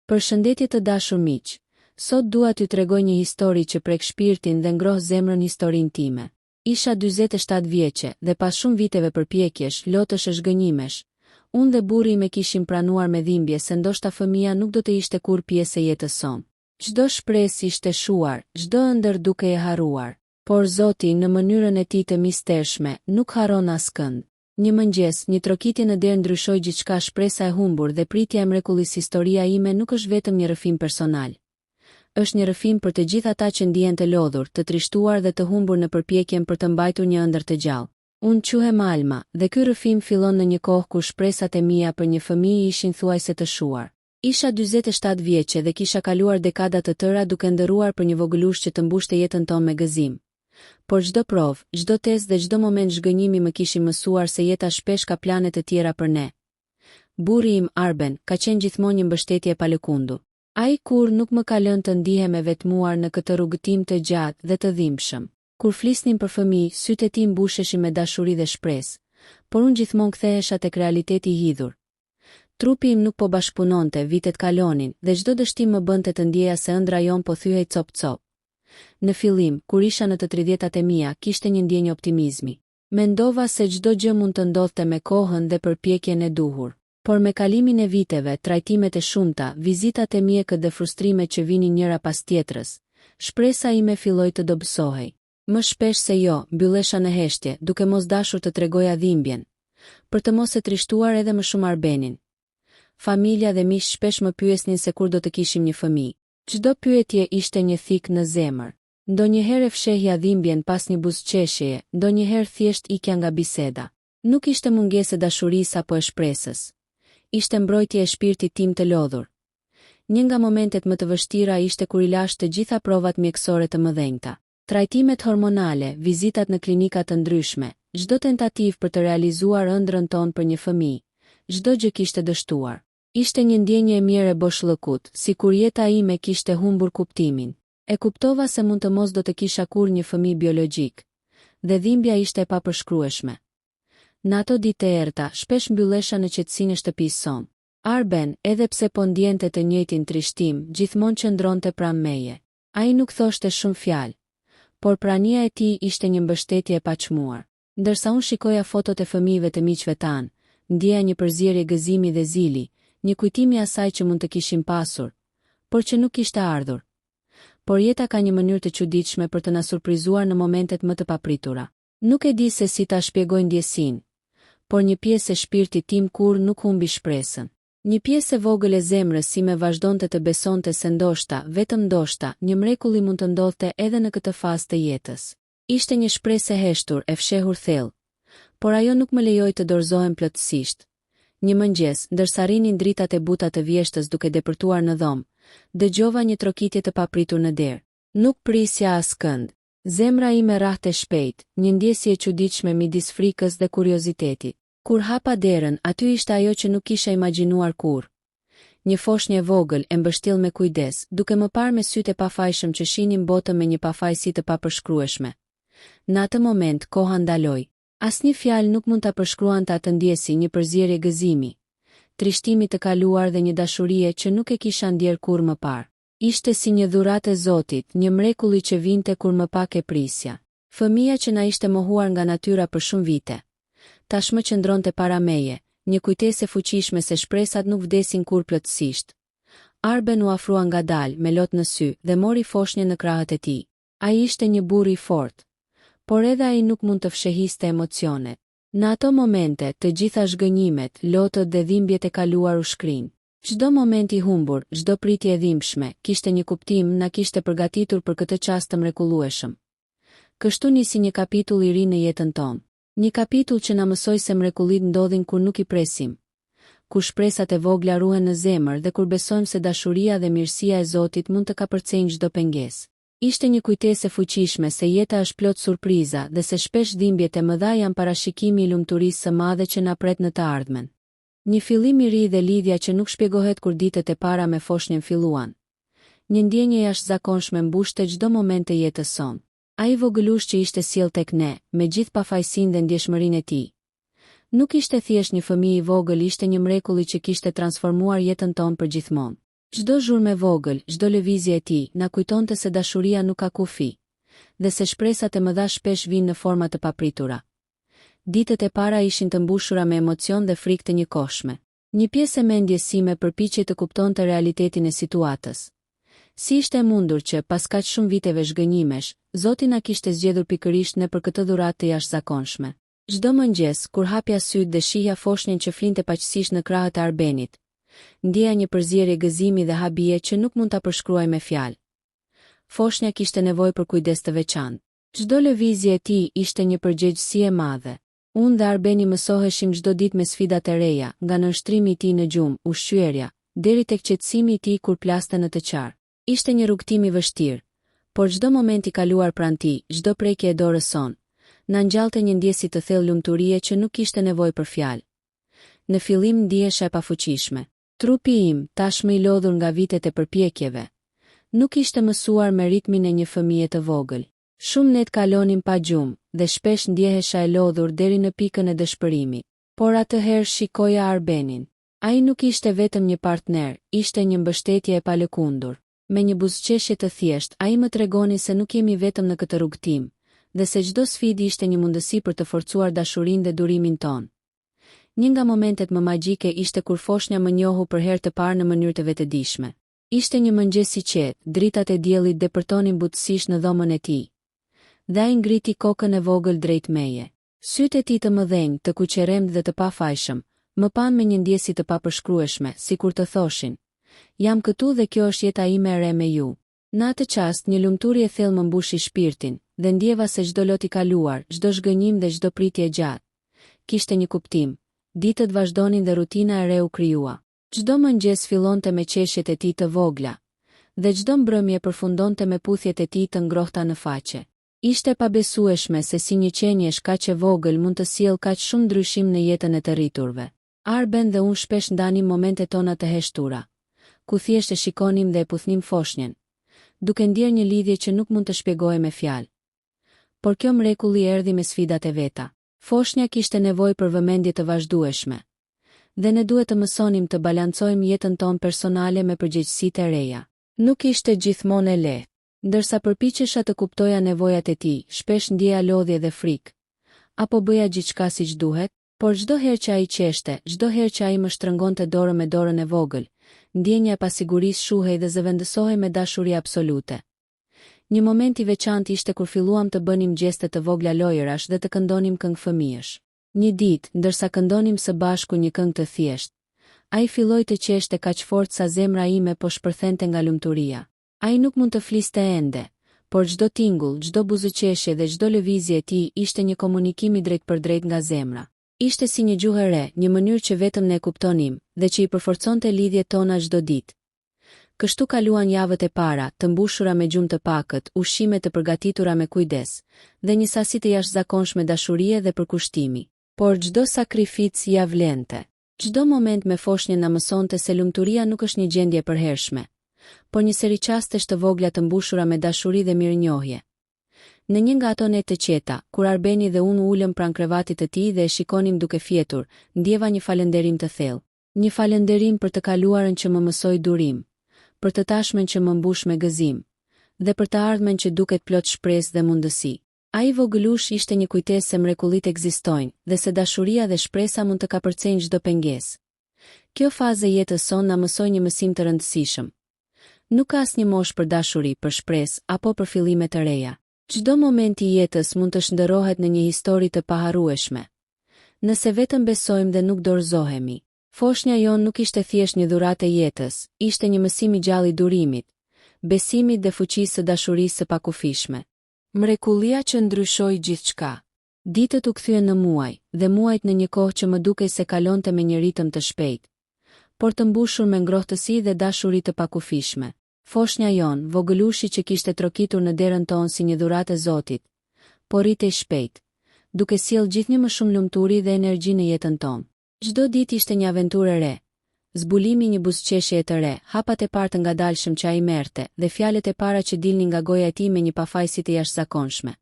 Përshëndetje të dashur miq. Sot dua t'ju tregoj një histori që prek shpirtin dhe ngroh zemrën, historinë time. Isha 47 vjeçe dhe pas shumë viteve përpjekjesh, lotësh e zhgënjimesh, unë dhe burri im e kishim pranuar me dhimbje se ndoshta fëmia nuk do të ishte kur pjesë e jetës sonë. Çdo shpresë ishte shuar, çdo ëndër duke e harruar, por Zoti në mënyrën e tij të mistershme nuk harron askënd. Një mëngjes, një trokitje në derë ndryshoi gjithçka, shpresa e humbur dhe pritja e mrekullisë. Historia ime nuk është vetëm një rrëfim personal. Është një rrëfim për të gjithë ata që ndihen të lodhur, të trishtuar dhe të humbur në përpjekjen për të mbajtur një ëndër të gjallë. Unë quhem Alma dhe ky rrëfim fillon në një kohë kur shpresat e mia për një fëmijë ishin thuajse të shuar. Isha 47 vjeçe dhe kisha kaluar dekada të tëra duke ndërruar për një vogëlush që të mbushte jetën tonë me gëzim. Por çdo provë, çdo test dhe çdo moment zhgënjimi më kishin mësuar se jeta shpesh ka plane të tjera për ne. Burri im, Arben, ka qenë gjithmonë një mbështetje e palëkundur. Ai kur nuk më ka lënë të ndihem e vetmuar në këtë rrugëtim të gjatë dhe të dhimbshëm. Kur flisnim për fëmijë, sytë e tij mbusheshin me dashuri dhe shpresë, por unë gjithmonë kthehesha tek realiteti i hidhur. Trupi im nuk po bashkëpunonte, vitet kalonin dhe çdo dështim më bënte të ndjeja se ëndra jon po thyhej cop-cop. Në fillim, kur isha në të 30-tat e mia, kishte një ndjenjë optimizmi. Mendova se çdo gjë mund të ndodhte me kohën dhe përpjekjen e duhur. Por me kalimin e viteve, trajtimet e shumta, vizitat e mjekët dhe frustrimet që vinin njëra pas tjetrës, shpresa ime filloi të dobësohej. Më shpesh se jo, mbyllesha në heshtje, duke mos dashur të tregoja dhimbjen, për të mos e trishtuar edhe më shumë Arbenin. Familja dhe miq shpesh më pyesnin se kur do të kishim një fëmijë. Çdo pyetje ishte një thik në zemër. Ndonjëherë fshehja dhimbjen pas një buzëqeshjeje, ndonjëherë thjesht ikja nga biseda. Nuk ishte mungesë e dashurisë apo e shpresës. Ishte mbrojtje e shpirtit tim të lodhur. Një nga momentet më të vështira ishte kur i lash të gjitha provat mjekësore të mëdhenjta. Trajtimet hormonale, vizitat në klinika të ndryshme, çdo tentativë për të realizuar ëndrrën tonë për një fëmijë, çdo gjë kishte dështuar. Ishte një ndjenjë e mirë e boshllëkut, sikur jeta ime kishte humbur kuptimin. E kuptova se mund të mos do të kisha kur një fëmijë biologjik, dhe dhimbja ishte e papërshkrueshme. Në ato ditë e errta, shpesh mbyllesha në qetësinë e shtëpisë sonë. Arben, edhe pse po ndjente të njëjtin trishtim, gjithmonë qëndronte pranë meje. Ai nuk thoshte shumë fjalë, por prania e tij ishte një mbështetje e paçmuar. Ndërsa unë shikoja fotot e fëmijëve të miqve tan, ndjeja një përzierje gëzimi dhe zili, një kujtimi i asaj që mund të kishim pasur, por që nuk kishte ardhur. Por jeta ka një mënyrë të çuditshme për të na surprizuar në momentet më të papritura. Nuk e di se si ta shpjegoj ndjesinë, por një pjesë e shpirtit tim kur nuk humbi shpresën. Një pjesë e vogël e zemrës si me vazhdonte të besonte se ndoshta, vetëm ndoshta, një mrekulli mund të ndodhte edhe në këtë fazë të jetës. Ishte një shpresë e heshtur, e fshehur thellë, por ajo nuk më lejoi të dorëzohem plotësisht. Një mëngjes, ndërsa rinin dritat e buta të vjeshtës duke depërtuar në dhomë, dëgjova një trokitje të papritur në derë. Nuk prisja askënd. Zemra ime rrahte shpejt, një ndjesje e çuditshme midis frikës dhe kuriozitetit. Kur hapa derën, aty ishte ajo që nuk kisha imagjinuar kurrë. Një foshnjë e vogël e mbështjell me kujdes, duke më parë me sytë e pafajshëm që shihnin botën me një pafajësi të papërshkrueshme. Në atë moment koha ndaloi. Asnjë fjalë nuk mund ta përshkruante atë ndjesi, një përzierje gëzimi, trishtimi të kaluar dhe një dashurie që nuk e kisha ndjer kurrë më parë. Ishte si një dhuratë e Zotit, një mrekulli që vinte kur më pak e prisja. Fëmia që na ishte mohuar nga natyra për shumë vite, tashmë qëndronte para meje, një kujtesë e fuqishme se shpresat nuk vdesin kurrë plotësisht. Arben u afrua ngadalë me lot në sy dhe mori foshnjën në krahët e tij. Ai ishte një burr i fortë, por edhe ai nuk mund të fshehiste emocionet. Në ato momente, të gjitha zhgënjimet, lotët dhe dhimbjet e kaluar u shkrin. Çdo moment i humbur, çdo pritje e dhimbshme, kishte një kuptim, na kishte përgatitur për këtë çast të mrekullueshëm. Kështu nisi një kapitull i ri në jetën tonë. Një kapitull që na mësoi se mrekullit ndodhin kur nuk i presim, kur shpresat e vogla ruhen në zemër dhe kur besojmë se dashuria dhe mirësia e Zotit mund të kapërcejnë çdo pengesë. Ishte një kujtesë e fuqishme se jeta është plot surpriza dhe se shpesh dhimbjet e mëdha janë parashikimi i lumturisë së madhe që na pret në të ardhmen. Një fillim i ri dhe lidhja që nuk shpjegohet kur ditët e para me foshnjën filluan. Një ndjenjë jashtëzakonshme mbushte çdo moment të jetës sonë. Ai vogëlush që ishte sjell tek ne, me gjithë pafajësinë dhe ndjeshmërinë e tij. Nuk ishte thjesht një fëmijë i vogël, ishte një mrekulli që kishte transformuar jetën tonë përgjithmonë. Çdo zhurmë e vogël, çdo lëvizje e tij na kujtonte se dashuria nuk ka kufi, dhe se shpresat e mëdha shpesh vijnë në forma të papritura. Ditët e para ishin të mbushura me emocion dhe frikë të njëkohshme. Një pjesë e mendjes sime përpiqej të kuptonte realitetin e situatës. Si ishte e mundur që, pas kaq shumë viteve zhgënjimesh, Zoti na kishte zgjedhur pikërisht në për këtë dhuratë të jashtëzakonshme. Çdo mëngjes, kur hapja sytë dhe shihja foshnjën që flinte paqësisht në krahët e Arbenit, ndjeja një përzierje gëzimi dhe habije që nuk mund ta përshkruaj me fjalë. Foshnja kishte nevojë për kujdes të veçantë. Çdo lëvizje e tij ishte një përgjegjësi e madhe. Unë dhe Arbeni mësoheshim çdo ditë me sfidat e reja, nga nënshtrimi i tij në gjumë, ushqyerja, deri tek qetësimi i tij kur plaste në të qarë. Ishte një rrugtim i vështirë, por çdo moment i kaluar pranë tij, çdo prekje e dorës son, na ngjallte një ndjesi të thellë lumturie që nuk kishte nevojë për fjalë. Në fillim ndihesha e pafuqishme. Trupi im, tashmë i lodhur nga vitet e përpjekjeve, nuk ishte mësuar me ritmin e një fëmije të vogël. Shumë net kalonim pa gjumë, dhe shpesh ndjehesha e lodhur deri në pikën e dëshpërimit. Por atëherë shikoja Arbenin. Ai nuk ishte vetëm një partner, ishte një mbështetje e palëkundur. Me një buzëqeshje të thjesht, ai më tregoni se nuk jemi vetëm në këtë rrugtim, dhe se çdo sfidë ishte një mundësi për të forcuar dashurinë dhe durimin ton. Një nga momentet më magjike ishte kur foshnja më njohu për herë të parë në mënyrë të vetëdijshme. Ishte një mëngjes i qetë, dritat e diellit depërtonin butësisht në dhomën e tij. Dhe ai ngriti kokën e vogël drejt meje. Sytë e tij të mëdhenj, të kuqeremt dhe të pafajshëm, më pan me një ndjesi të papërshkrueshme, sikur të thoshin: "Jam këtu dhe kjo është jeta ime e re me ju." Në atë çast, një lumturi e thellë më mbushi shpirtin, dhe ndjeva se çdo lot i kaluar, çdo zhgënjim dhe çdo pritje e gjatë kishte një kuptim. Ditët vazhdonin dhe rutina e re u krijua. Çdo mëngjes fillonte me qeshjet e tij të vogla, dhe çdo mbrëmje përfundonte me puthjet e tij të ngrohta në faqe. Ishte pabesueshme se si një qenjesh kaq e vogël mund të sjellë kaq shumë ndryshim në jetën e të rriturve. Arben dhe unë shpesh ndanim momentet tona të heshtura, ku thjesht e shikonim dhe e puthnim foshnjën, duke ndjerë një lidhje që nuk mund të shpjegohej me fjalë. Por kjo mrekulli erdhi me sfidat e veta. Foshnja kishte nevojë për vëmendje të vazhdueshme, dhe ne duhet të mësonim të balancojmë jetën tonë personale me përgjegjësitë e reja. Nuk ishte gjithmonë e lehtë. Ndërsa përpiqesha të kuptoja nevojat e tij, shpesh ndjeja lodhje dhe frikë. Apo bëja gjithçka siç duhet, por çdo herë që ai qeshte, çdo herë që ai më shtrëngonte dorën me dorën e vogël, ndjenja e pasigurisë shuhej dhe zëvendësohej me dashuri absolute. Një moment i veçantë ishte kur filluam të bënim gjeste të vogla lojërash dhe të këndonim këngë fëmijësh. Një ditë, ndërsa këndonim së bashku një këngë të thjeshtë, ai filloi të qeshte kaq fort sa zemra ime po shpërthente nga lumturia. Ai nuk mund të fliste ende, por çdo tingull, çdo buzëqeshje dhe çdo lëvizje e tij ishte një komunikim i drejt për drejt nga zemra. Ishte si një gjuhë e re, një mënyrë që vetëm ne kuptonim, dhe që i përforconte lidhjet tona çdo ditë. Kështu kaluan javët e para, të mbushura me gjumë të pakët, ushqime të përgatitura me kujdes, dhe një sasi të jashtëzakonshme dashurie dhe përkushtimi. Por çdo sakrificë ia vlente. Çdo moment me foshnjën na mësonte se lumturia nuk është një gjendje e përhershme, por një seri qastesh të vogla të mbushura me dashuri dhe mirënjohje. Në një nga ato netë të qeta, kur Arbeni dhe unë ulëm pranë krevatit të tij dhe e shikonim duke fjetur, ndjeva një falënderim të thellë. Një falënderim për të kaluarën që më mësoi durim, për të tashmen që më mbush me gëzim, dhe për të ardhmen që duket plot shpresë dhe mundësi. Ai vogëlush ishte një kujtesë se mrekullitë ekzistojnë dhe se dashuria dhe shpresa mund të kapërcejnë çdo pengesë. Kjo fazë e jetës sonë na mësoi një mësim të rëndësishëm. Nuk ka asnjë moshë për dashuri, për shpresë apo për fillime të reja. Çdo moment i jetës mund të shndërrohet në një histori të paharrueshme, nëse vetëm besojmë dhe nuk dorëzohemi. Foshnja jon nuk ishte thjesht një dhuratë e jetës, ishte një mësim i gjallë i durimit, besimit dhe fuqisë së dashurisë së pakufishme. Mrekullia që ndryshoi gjithçka. Ditët u kthyen në muaj, dhe muajt në një kohë që më dukej se kalonte me një ritëm të shpejtë, por të mbushur me ngrohtësi dhe dashuri të pakufishme. Foshnja jon, vogëlushi që kishte trokitur në derën tonë si një dhuratë e Zotit, por rritej shpejt, duke sjellë gjithnjë më shumë lumturi dhe energji në jetën tonë. Çdo ditë ishte një aventurë e re. Zbulimi një buzëqeshje të re, hapat e parë të ngadalshëm që ai merrte, dhe fjalët e para që dilnin nga goja e tij me një pafajësi të jashtëzakonshme.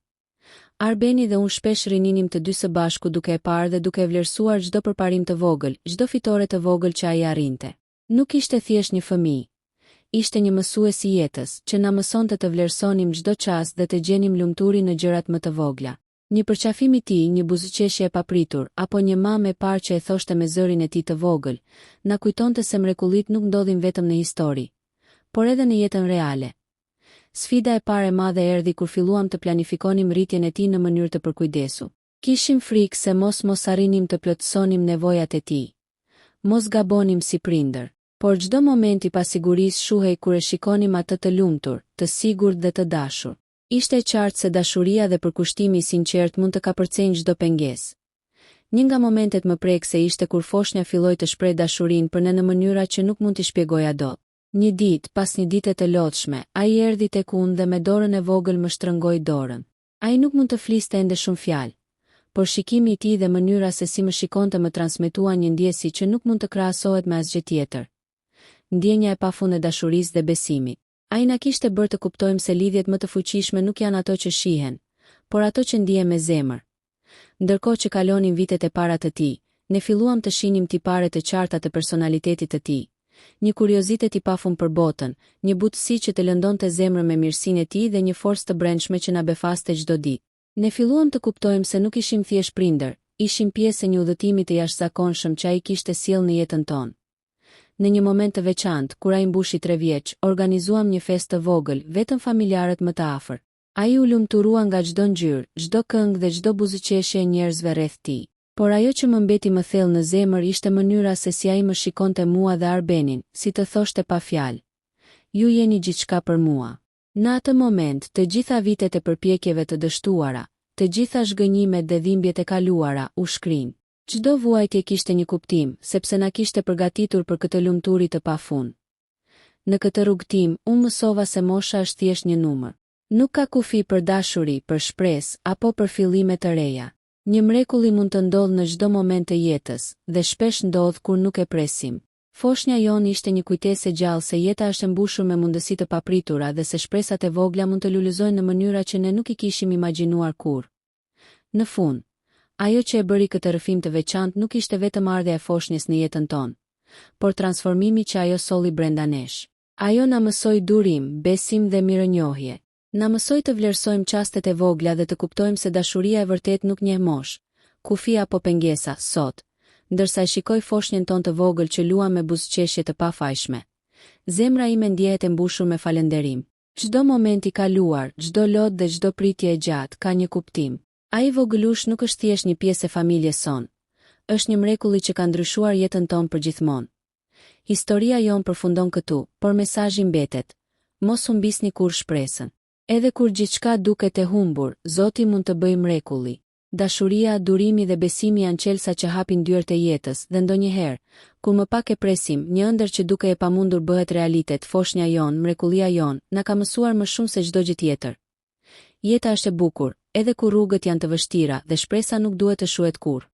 Arbeni dhe unë shpesh rininim të dy së bashku duke e parë dhe duke vlerësuar çdo përparim të vogël, çdo fitore të vogël që ai arrinte. Nuk ishte thjesht një fëmijë, ishte një mësues i jetës, që na mësonte të vlerësonim çdo çast dhe të gjenim lumturi në gjërat më të vogla. Një përqafim i tij, një buzëqeshje e papritur, apo një mamë e parë që e thoshte me zërin e tij të vogël, na kujtonte se mrekullit nuk ndodhin vetëm në histori, por edhe në jetën reale. Sfida e parë e madhe erdhi kur filluam të planifikonim rritjen e tij në mënyrë të përkujdesur. Kishim frikë se mos arrinim të plotësonim nevojat e tij. Mos gabonim si prindër, por çdo moment i pasigurisë shuhej kur e shikonim atë të lumtur, të sigurt dhe të dashur. Ishte e qartë se dashuria dhe përkushtimi i sinqert mund të kapërcejnë çdo pengesë. Një nga momentet më prekse ishte kur foshnja filloi të shpreh dashurinë për ne në mënyra që nuk mund t'i shpjegoja dot. Një ditë, pas një dite të lodhshme, ai erdhi tek unë dhe me dorën e vogël më shtrëngoi dorën. Ai nuk mund të fliste ende shumë fjalë, por shikimi i tij dhe mënyra se si më shikonte më transmetuan një ndjesi që nuk mund të krahasohet me asgjë tjetër. Ndjenja e pafund e dashurisë dhe besimit. Ai na kishte bërë të kuptojmë se lidhjet më të fuqishme nuk janë ato që shihen, por ato që ndihem me zemër. Ndërkohë që kalonin vitet e para të tij, ne filluam të shihnim tipare të qarta të personalitetit të tij. Një kuriozitet i pafund për botën, një butësi që të lëndonte zemrën me mirësinë e tij dhe një forcë të brendshme që na befaste çdo ditë. Ne filluam të kuptojmë se nuk ishim thjesht prindër, ishim pjesë e një udhëtimi të jashtëzakonshëm që ai kishte sjellë në jetën tonë. Në një moment të veçantë, kur ai mbushi 3 vjeç, organizuam një festë të vogël, vetëm familjarët më të afër. Ai u lumturua nga çdo ngjyrë, çdo këngë dhe çdo buzëqeshje e njerëzve rreth tij. Por ajo që më mbeti më thellë në zemër ishte mënyra se si ai më shikonte mua dhe Arbenin, si të thoshte pa fjalë: "Ju jeni gjithçka për mua." Në atë moment, të gjitha vitet e përpjekjeve të dështuara, të gjitha zhgënjimet dhe dhimbjet e kaluara, u shkrin. Çdo vuajtje kishte një kuptim, sepse na kishte përgatitur për këtë lumturi të pafund. Në këtë rrugtim, unë mësova se mosha është thjesht një numër. Nuk ka kufi për dashuri, për shpresë, apo për fillime të reja. Një mrekulli mund të ndodhë në çdo moment të jetës, dhe shpesh ndodh kur nuk e presim. Foshnja jonë ishte një kujtesë e gjallë se jeta është e mbushur me mundësi të papritura dhe se shpresat e vogla mund të lulëzojnë në mënyra që ne nuk i kishim imagjinuar kurrë. Në fund, ajo që e bëri këtë rrëfim të veçantë nuk ishte vetëm ardha e foshnjës në jetën tonë, por transformimi që ajo solli brenda nesh. Ajo na mësoi durim, besim dhe mirënjohje. Na mësoi të vlerësojmë çastet e vogla dhe të kuptojmë se dashuria e vërtet nuk njeh moshë, kufi apo pengesa. Sot, ndërsa e shikoj foshnjën tonë të vogël që luan me buzëqeshje të pafajshme, zemra ime ndjehet e mbushur me falënderim. Çdo moment i kaluar, çdo lot dhe çdo pritje e gjatë ka një kuptim. Ai vogëlush nuk është thjesht një pjesë e familjes son, është një mrekulli që ka ndryshuar jetën tonë përgjithmonë. Historia jon përfundon këtu, por mesazhi mbetet: mos humbisni kurrë shpresën. Edhe kur gjithçka duket e humbur, Zoti mund të bëjë mrekulli. Dashuria, durimi dhe besimi janë çelësa që hapin dyert e jetës dhe ndonjëherë, kur më pak e presim, një ëndër që duke e pamundur bëhet realitet. Foshnja jon, mrekullia jon, na ka mësuar më shumë se çdo gjë tjetër. Jeta është e bukur, edhe kur rrugët janë të vështira dhe shpresa nuk duhet të shuhet kurrë.